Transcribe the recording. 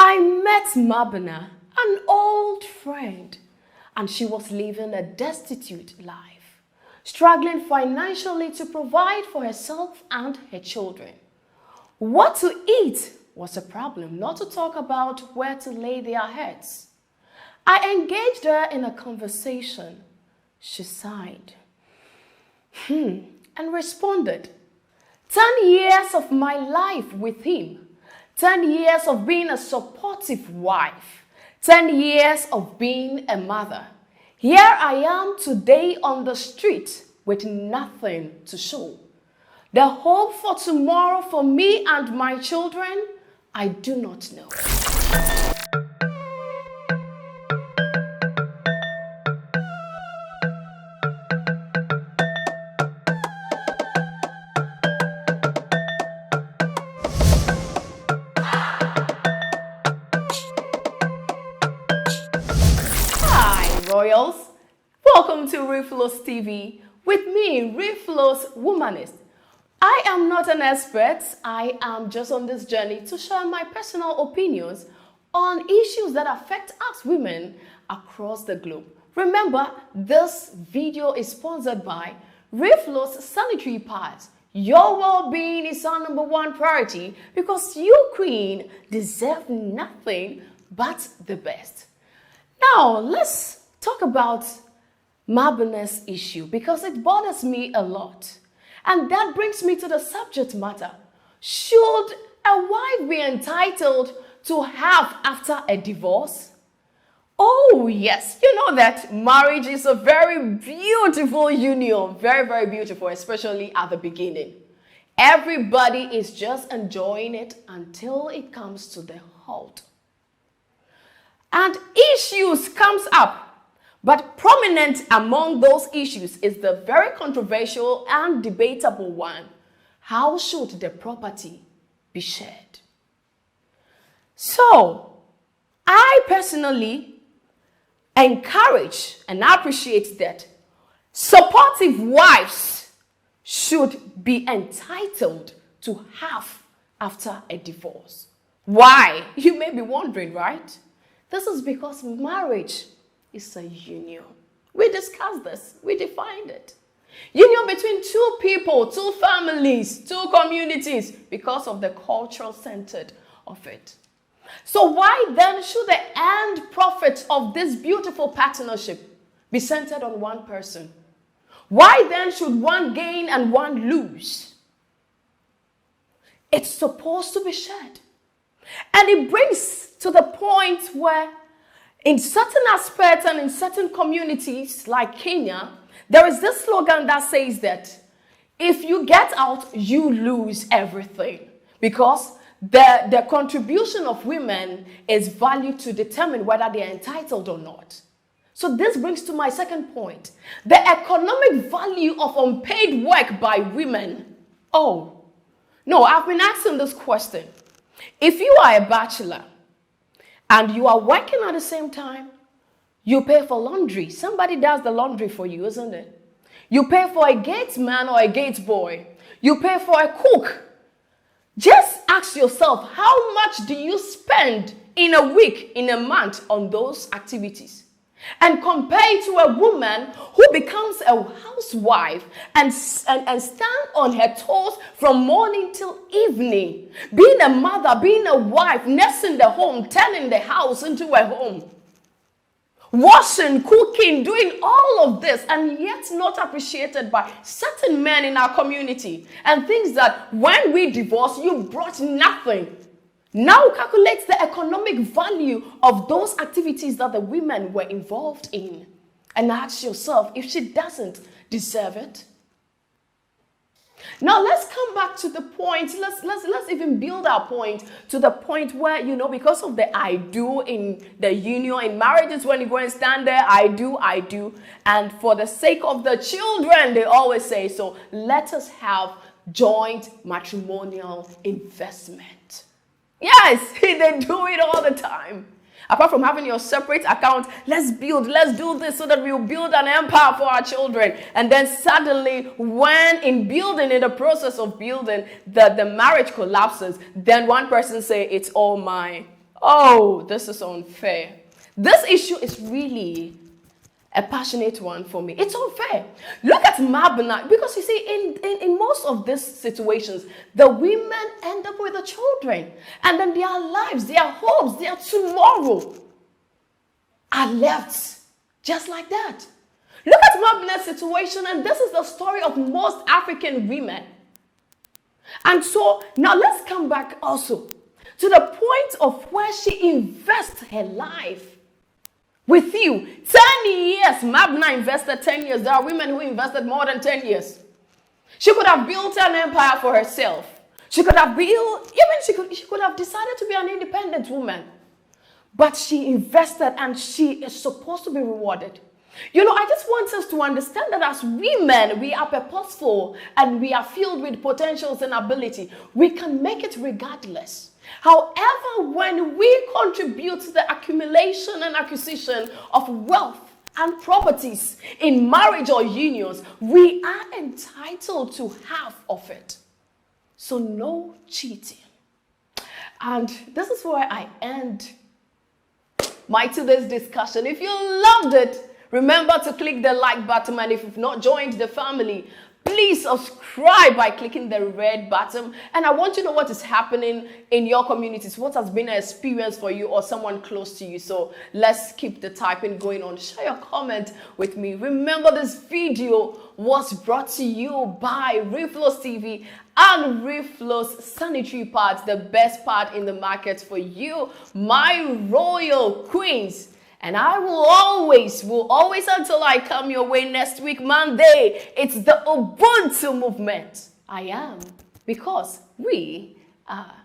I met Mabina, an old friend, and she was living a destitute life, struggling financially to provide for herself and her children. What to eat was a problem, not to talk about where to lay their heads. I engaged her in a conversation. She sighed and responded, 10 years of my life with him, 10 years of being a supportive wife, 10 years of being a mother. Here I am today on the street with nothing to show. The hope for tomorrow for me and my children, I do not know. Royals, welcome to REFLO'S TV with me, REFLO'S Womanist. I am not an expert. I am just on this journey to share my personal opinions on issues that affect us women across the globe. Remember, this video is sponsored by REFLO'S Sanitary pads. Your well-being is our #1 priority because you, queen, deserve nothing but the best. Now, let's talk about Mabina's issue because it bothers me a lot. And that brings me to the subject matter. Should a wife be entitled to half after a divorce? Oh yes, you know that marriage is a very beautiful union, very, very beautiful, especially at the beginning. Everybody is just enjoying it until it comes to the halt. And issues comes up. But prominent among those issues is the very controversial and debatable one. How should the property be shared? So, I personally encourage and appreciate that supportive wives should be entitled to half after a divorce. Why? You may be wondering, right? This is because marriage is a union. We discussed this. We defined it. Union between two people, two families, two communities because of the cultural centered of it. So why then should the end profit of this beautiful partnership be centered on one person? Why then should one gain and one lose? It's supposed to be shared. And it brings to the point where in certain aspects and in certain communities like Kenya, there is this slogan that says that if you get out, you lose everything. Because the contribution of women is valued to determine whether they are entitled or not. So this brings to my second point. The economic value of unpaid work by women. Oh, no, I've been asking this question. If you are a bachelor, and you are working at the same time, you pay for laundry. Somebody does the laundry for you, isn't it? You pay for a gate man or a gate boy. You pay for a cook. Just ask yourself, how much do you spend in a week, in a month on those activities? And compare it to a woman who becomes a housewife and stand on her toes from morning till evening. Being a mother, being a wife, nursing the home, turning the house into a home. Washing, cooking, doing all of this and yet not appreciated by certain men in our community. And things that when we divorce, you brought nothing. Now calculate the economic value of those activities that the women were involved in. And ask yourself if she doesn't deserve it. Now let's come back to the point. Let's even build our point to the point where, you know, because of the I do in the union, in marriages, when you go and stand there, I do. And for the sake of the children, they always say, so let us have joint matrimonial investment. Yes, they do it all the time. Apart from having your separate account, let's build, let's do this so that we'll build an empire for our children. And then suddenly, when in the process of building, the marriage collapses, then one person say, it's all mine. Oh, this is unfair. This issue is really a passionate one for me. It's unfair. Look at Mabna, because you see, in most of these situations, the women end up with the children, and then their lives, their hopes, their tomorrow are left just like that. Look at Mabna's situation, and this is the story of most African women. And so now let's come back also to the point of where she invests her life with you. 10 years. Mabna invested 10 years. There are women who invested more than 10 years. She could have built an empire for herself. She could have built, even she could have decided to be an independent woman. But she invested, and she is supposed to be rewarded. You know, I just want us to understand that as women, we are purposeful and we are filled with potentials and ability. We can make it regardless. However, when we contribute to the accumulation and acquisition of wealth and properties in marriage or unions, we are entitled to half of it. So no cheating. And this is where I end my today's discussion. If you loved it, remember to click the like button, and if you've not joined the family, please subscribe by clicking the red button. And I want to know what is happening in your communities, what has been an experience for you or someone close to you. So let's keep the typing going on. Share your comment with me. Remember, this video was brought to you by REFLO'S TV and REFLO'S Sanitary Pads, the best pad in the market for you, my royal queens. And I will always until I come your way next week, Monday. It's the Ubuntu movement. I am, because we are.